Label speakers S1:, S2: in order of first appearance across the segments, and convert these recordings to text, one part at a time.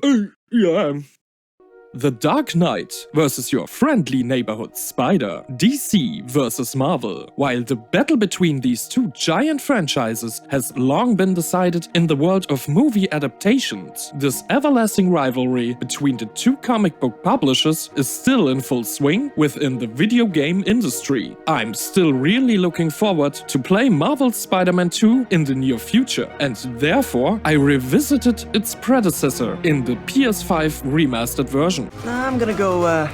S1: Yeah. The Dark Knight versus your friendly neighborhood spider. DC versus Marvel. While the battle between these two giant franchises has long been decided in the world of movie adaptations, this everlasting rivalry between the two comic book publishers is still in full swing within the video game industry. I'm still really looking forward to play Marvel's Spider-Man 2 in the near future, and therefore I revisited its predecessor in the PS5 remastered version.
S2: I'm gonna go,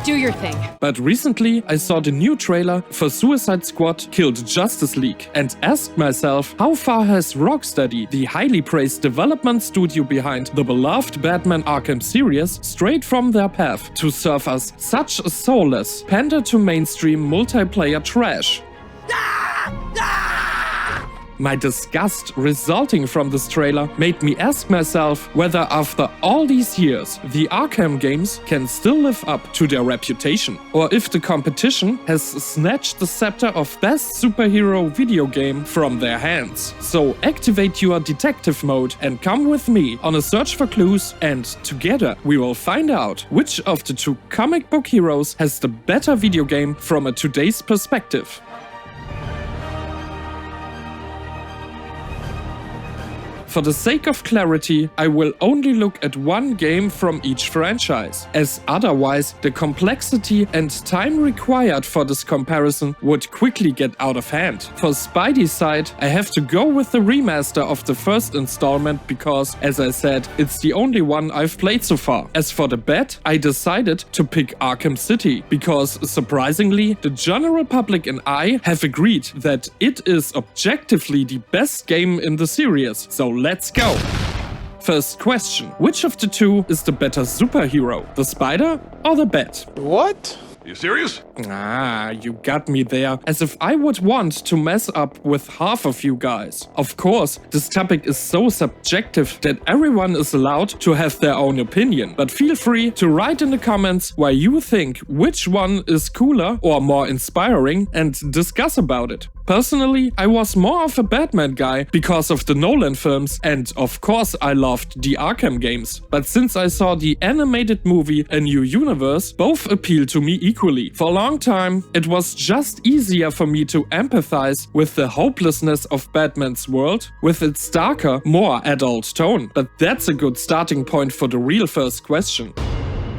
S3: Do your thing.
S1: But recently I saw the new trailer for Suicide Squad Killed Justice League and asked myself, how far has Rocksteady, the highly praised development studio behind the beloved Batman Arkham series, strayed from their path to serve us such a soulless, pander to mainstream multiplayer trash? My disgust resulting from this trailer made me ask myself whether after all these years the Arkham games can still live up to their reputation, or if the competition has snatched the scepter of best superhero video game from their hands. So activate your detective mode and come with me on a search for clues, and together we will find out which of the two comic book heroes has the better video game from a today's perspective. For the sake of clarity, I will only look at one game from each franchise, as otherwise the complexity and time required for this comparison would quickly get out of hand. For Spidey's side, I have to go with the remaster of the first installment because, as I said, it's the only one I've played so far. As for the Bat, I decided to pick Arkham City, because surprisingly, the general public and I have agreed that it is objectively the best game in the series, so let's go! First question, which of the two is the better superhero? The Spider or the Bat?
S4: What?
S5: You serious?
S1: Ah, you got me there, as if I would want to mess up with half of you guys. Of course, this topic is so subjective that everyone is allowed to have their own opinion, but feel free to write in the comments why you think which one is cooler or more inspiring and discuss about it. Personally, I was more of a Batman guy because of the Nolan films, and of course I loved the Arkham games. But since I saw the animated movie A New Universe, both appeal to me equally. For a long time, it was just easier for me to empathize with the hopelessness of Batman's world, with its darker, more adult tone. But that's a good starting point for the real first question.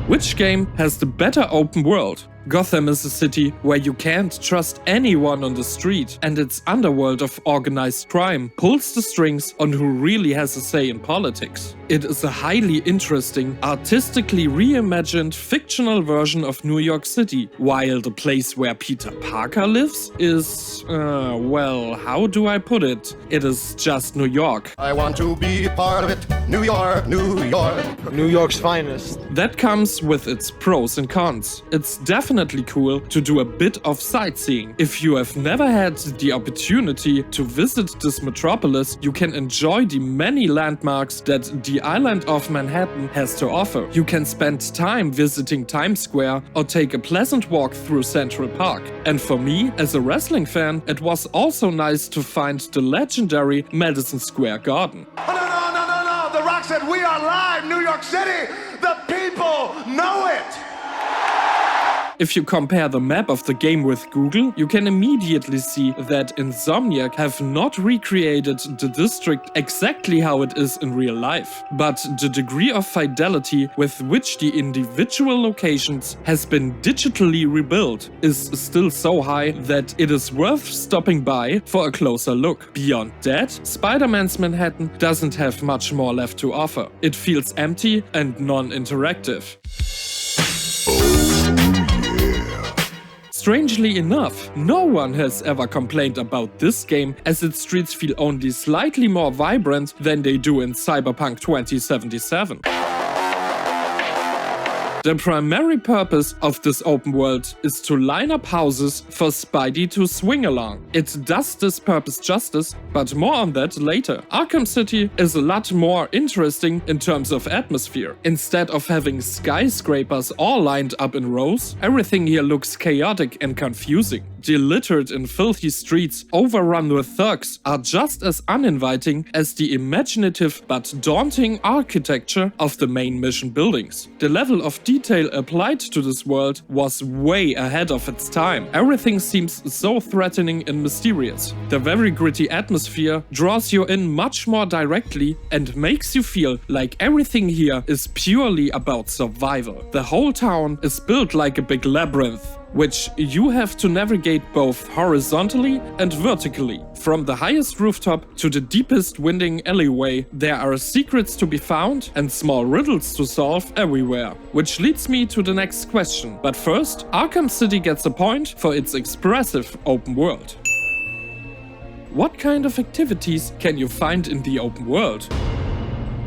S1: Which game has the better open world? Gotham is a city where you can't trust anyone on the street, and its underworld of organized crime pulls the strings on who really has a say in politics. It is a highly interesting, artistically reimagined fictional version of New York City, while the place where Peter Parker lives is, well, how do I put it? It is just New York.
S4: I want to be a part of it. New York, New York. New York's finest.
S1: That comes with its pros and cons. It's definitely cool to do a bit of sightseeing. If you have never had the opportunity to visit this metropolis, you can enjoy the many landmarks that the island of Manhattan has to offer. You can spend time visiting Times Square or take a pleasant walk through Central Park. And for me, as a wrestling fan, it was also nice to find the legendary Madison Square Garden.
S5: Oh, no. The Rock said we are live, New York City. The people know it.
S1: If you compare the map of the game with Google, you can immediately see that Insomniac have not recreated the district exactly how it is in real life. But the degree of fidelity with which the individual locations has been digitally rebuilt is still so high that it is worth stopping by for a closer look. Beyond that, Spider-Man's Manhattan doesn't have much more left to offer. It feels empty and non-interactive. Strangely enough, no one has ever complained about this game, as its streets feel only slightly more vibrant than they do in Cyberpunk 2077. The primary purpose of this open world is to line up houses for Spidey to swing along. It does this purpose justice, but more on that later. Arkham City is a lot more interesting in terms of atmosphere. Instead of having skyscrapers all lined up in rows, everything here looks chaotic and confusing. delittered in filthy streets overrun with thugs are just as uninviting as the imaginative but daunting architecture of the main mission buildings. The level of detail applied to this world was way ahead of its time. Everything seems so threatening and mysterious. The very gritty atmosphere draws you in much more directly and makes you feel like everything here is purely about survival. The whole town is built like a big labyrinth, which you have to navigate both horizontally and vertically. From the highest rooftop to the deepest winding alleyway, there are secrets to be found and small riddles to solve everywhere. Which leads me to the next question. But first, Arkham City gets a point for its expressive open world. What kind of activities can you find in the open world?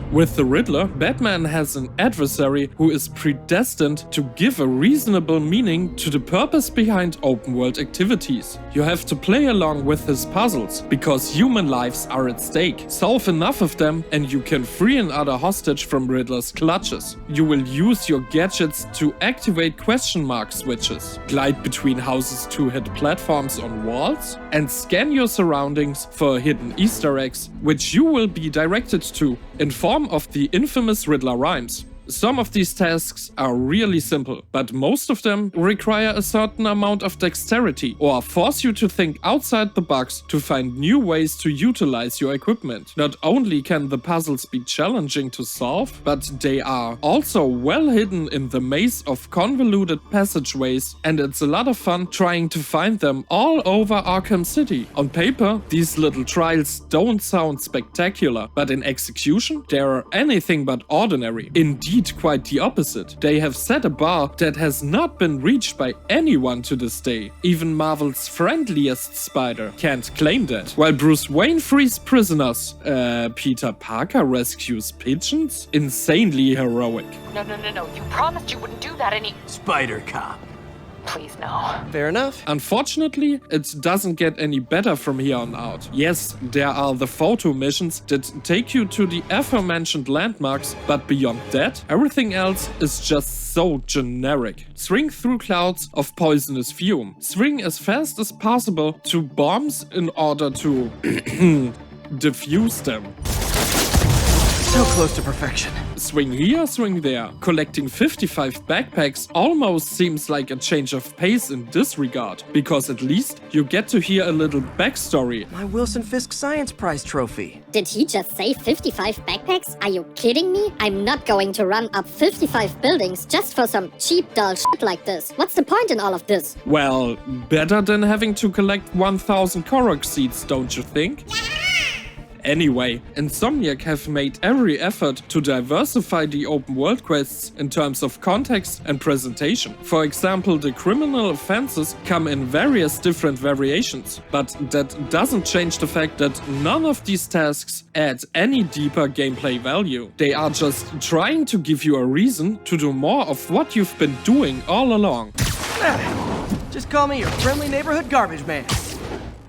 S1: With the Riddler, Batman has an adversary who is predestined to give a reasonable meaning to the purpose behind open-world activities. You have to play along with his puzzles, because human lives are at stake. Solve enough of them and you can free another hostage from Riddler's clutches. You will use your gadgets to activate question mark switches, glide between houses to hit platforms on walls, and scan your surroundings for hidden Easter eggs, which you will be directed to in form of the infamous Riddler rhymes. Some of these tasks are really simple, but most of them require a certain amount of dexterity or force you to think outside the box to find new ways to utilize your equipment. Not only can the puzzles be challenging to solve, but they are also well hidden in the maze of convoluted passageways, and it's a lot of fun trying to find them all over Arkham City. On paper, these little trials don't sound spectacular, but in execution, they are anything but ordinary. Indeed, quite the opposite. They have set a bar that has not been reached by anyone to this day. Even Marvel's friendliest Spider can't claim that. While Bruce Wayne frees prisoners, Peter Parker rescues pigeons? Insanely heroic.
S2: No. You promised you wouldn't do that
S6: Spider Cop.
S2: Please, no.
S6: Fair enough.
S1: Unfortunately, it doesn't get any better from here on out. Yes, there are the photo missions that take you to the aforementioned landmarks, but beyond that, everything else is just so generic. Swing through clouds of poisonous fume. Swing as fast as possible to bombs in order to defuse them.
S6: So close to perfection.
S1: Swing here, swing there. Collecting 55 backpacks almost seems like a change of pace in this regard, because at least you get to hear a little backstory.
S6: My Wilson Fisk Science Prize trophy.
S7: Did he just say 55 backpacks? Are you kidding me? I'm not going to run up 55 buildings just for some cheap dull shit like this. What's the point in all of this?
S1: Well, better than having to collect 1000 Korok seeds, don't you think? Anyway, Insomniac have made every effort to diversify the open world quests in terms of context and presentation. For example, the criminal offenses come in various different variations, but that doesn't change the fact that none of these tasks add any deeper gameplay value. They are just trying to give you a reason to do more of what you've been doing all along.
S6: Just call me your friendly neighborhood garbage man.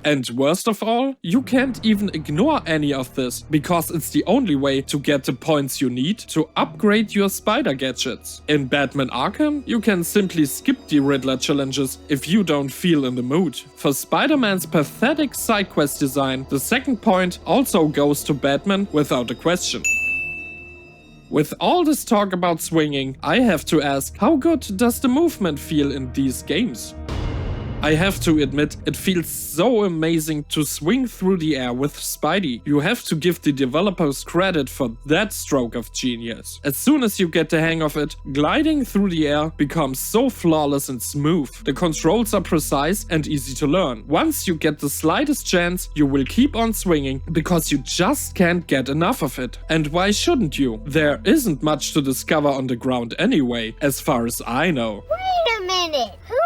S1: And worst of all, you can't even ignore any of this, because it's the only way to get the points you need to upgrade your spider gadgets. In Batman Arkham, you can simply skip the Riddler challenges if you don't feel in the mood. For Spider-Man's pathetic side quest design, the second point also goes to Batman without a question. With all this talk about swinging, I have to ask, how good does the movement feel in these games? I have to admit, it feels so amazing to swing through the air with Spidey. You have to give the developers credit for that stroke of genius. As soon as you get the hang of it, gliding through the air becomes so flawless and smooth. The controls are precise and easy to learn. Once you get the slightest chance, you will keep on swinging because you just can't get enough of it. And why shouldn't you? There isn't much to discover on the ground anyway, as far as I know.
S7: Wait a minute. Who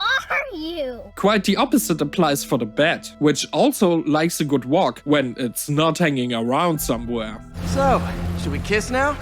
S7: are you?
S1: Quite the opposite applies for the bat, which also likes a good walk when it's not hanging around somewhere.
S6: So, should we kiss now?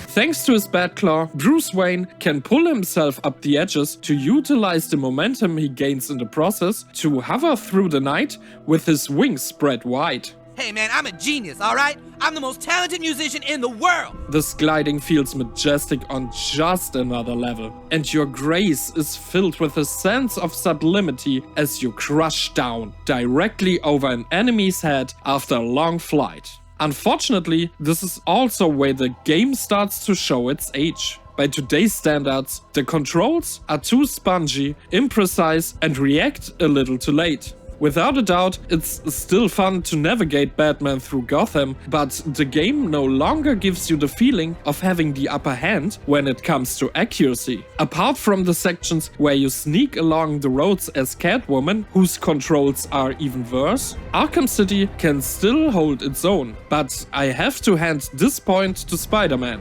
S1: Thanks to his bat claw, Bruce Wayne can pull himself up the edges to utilize the momentum he gains in the process to hover through the night with his wings spread wide.
S8: Hey man, I'm a genius, alright? I'm the most talented musician in the world!
S1: This gliding feels majestic on just another level. And your grace is filled with a sense of sublimity as you crush down directly over an enemy's head after a long flight. Unfortunately, this is also where the game starts to show its age. By today's standards, the controls are too spongy, imprecise, and react a little too late. Without a doubt, it's still fun to navigate Batman through Gotham, but the game no longer gives you the feeling of having the upper hand when it comes to accuracy. Apart from the sections where you sneak along the roads as Catwoman, whose controls are even worse, Arkham City can still hold its own, but I have to hand this point to Spider-Man.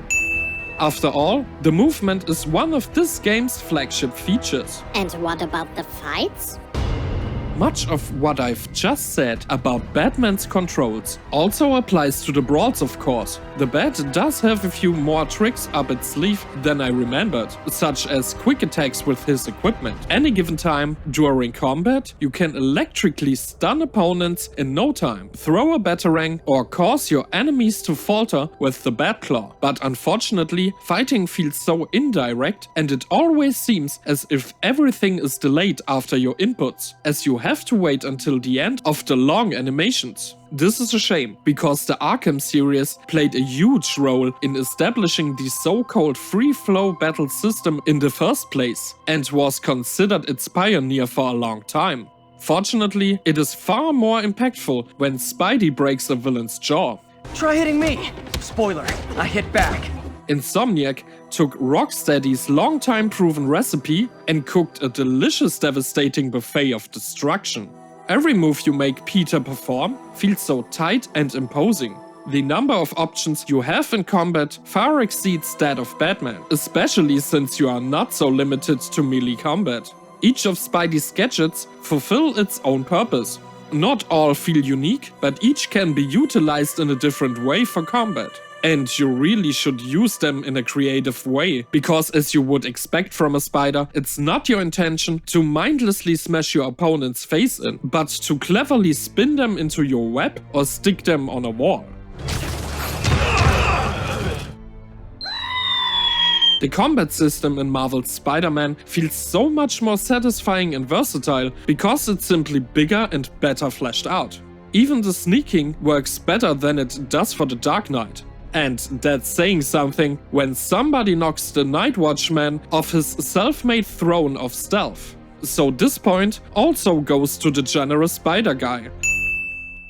S1: After all, the movement is one of this game's flagship features.
S7: And what about the fights?
S1: Much of what I've just said about Batman's controls also applies to the brawls, of course. The Bat does have a few more tricks up its sleeve than I remembered, such as quick attacks with his equipment. Any given time during combat, you can electrically stun opponents in no time, throw a batarang, or cause your enemies to falter with the Batclaw. But unfortunately, fighting feels so indirect, and it always seems as if everything is delayed after your inputs, as you have to wait until the end of the long animations. This is a shame, because the Arkham series played a huge role in establishing the so-called free-flow battle system in the first place, and was considered its pioneer for a long time. Fortunately, it is far more impactful when Spidey breaks a villain's jaw.
S6: Try hitting me. Spoiler, I hit back.
S1: Insomniac took Rocksteady's long-time proven recipe and cooked a delicious, devastating buffet of destruction. Every move you make Peter perform feels so tight and imposing. The number of options you have in combat far exceeds that of Batman, especially since you are not so limited to melee combat. Each of Spidey's gadgets fulfill its own purpose. Not all feel unique, but each can be utilized in a different way for combat. And you really should use them in a creative way, because as you would expect from a spider, it's not your intention to mindlessly smash your opponent's face in, but to cleverly spin them into your web or stick them on a wall. The combat system in Marvel's Spider-Man feels so much more satisfying and versatile because it's simply bigger and better fleshed out. Even the sneaking works better than it does for the Dark Knight. And that's saying something when somebody knocks the Night Watchman off his self-made throne of stealth. So this point also goes to the generous Spider Guy.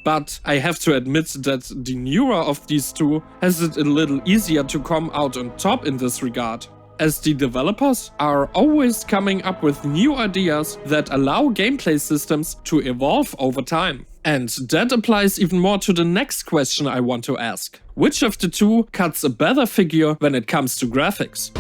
S1: But I have to admit that the newer of these two has it a little easier to come out on top in this regard, as the developers are always coming up with new ideas that allow gameplay systems to evolve over time. And that applies even more to the next question I want to ask. Which of the two cuts a better figure when it comes to graphics?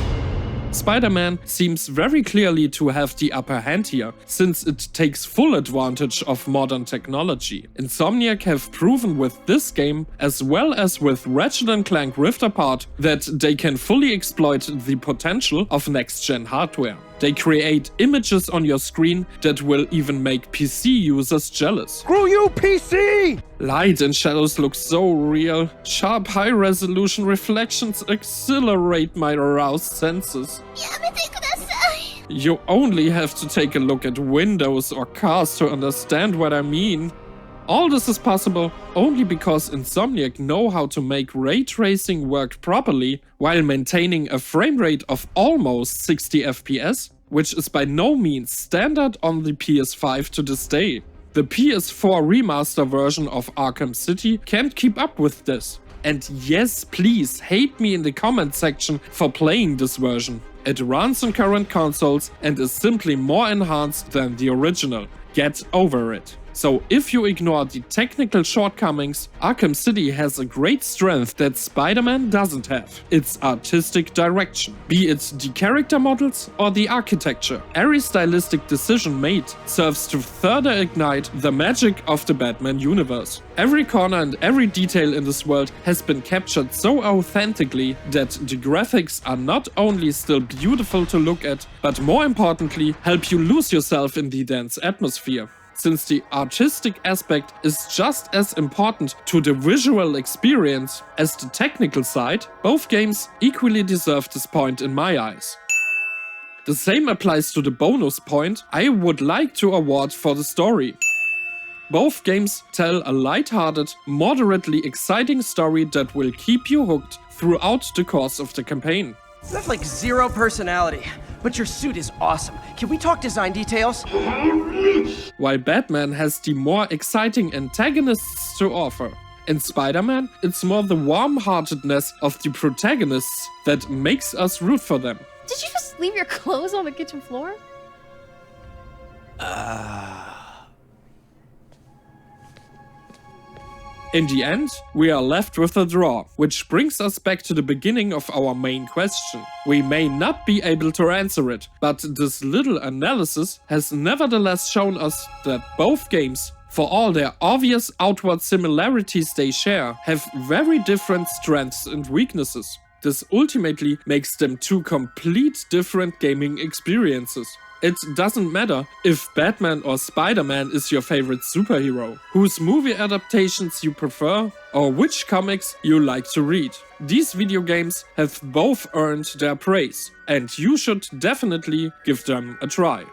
S1: Spider-Man seems very clearly to have the upper hand here, since it takes full advantage of modern technology. Insomniac have proven with this game, as well as with Ratchet & Clank Rift Apart, that they can fully exploit the potential of next-gen hardware. They create images on your screen that will even make PC users jealous.
S4: Screw you, PC!
S1: Light and shadows look so real. Sharp high-resolution reflections exhilarate my aroused senses. You only have to take a look at windows or cars to understand what I mean. All this is possible only because Insomniac know how to make ray tracing work properly while maintaining a frame rate of almost 60 FPS, which is by no means standard on the PS5 to this day. The PS4 remaster version of Arkham City can't keep up with this. And yes, please hate me in the comment section for playing this version. It runs on current consoles and is simply more enhanced than the original. Get over it. So if you ignore the technical shortcomings, Arkham City has a great strength that Spider-Man doesn't have: its artistic direction. Be it the character models or the architecture, every stylistic decision made serves to further ignite the magic of the Batman universe. Every corner and every detail in this world has been captured so authentically that the graphics are not only still beautiful to look at, but more importantly, help you lose yourself in the dense atmosphere. Since the artistic aspect is just as important to the visual experience as the technical side, both games equally deserve this point in my eyes. The same applies to the bonus point I would like to award for the story. Both games tell a light-hearted, moderately exciting story that will keep you hooked throughout the course of the campaign.
S6: You have like zero personality, but your suit is awesome. Can we talk design details?
S1: While Batman has the more exciting antagonists to offer. In Spider-Man, it's more the warm-heartedness of the protagonists that makes us root for them.
S3: Did you just leave your clothes on the kitchen floor?
S1: In the end, we are left with a draw, which brings us back to the beginning of our main question. We may not be able to answer it, but this little analysis has nevertheless shown us that both games, for all their obvious outward similarities they share, have very different strengths and weaknesses. This ultimately makes them two complete different gaming experiences. It doesn't matter if Batman or Spider-Man is your favorite superhero, whose movie adaptations you prefer, or which comics you like to read. These video games have both earned their praise, and you should definitely give them a try.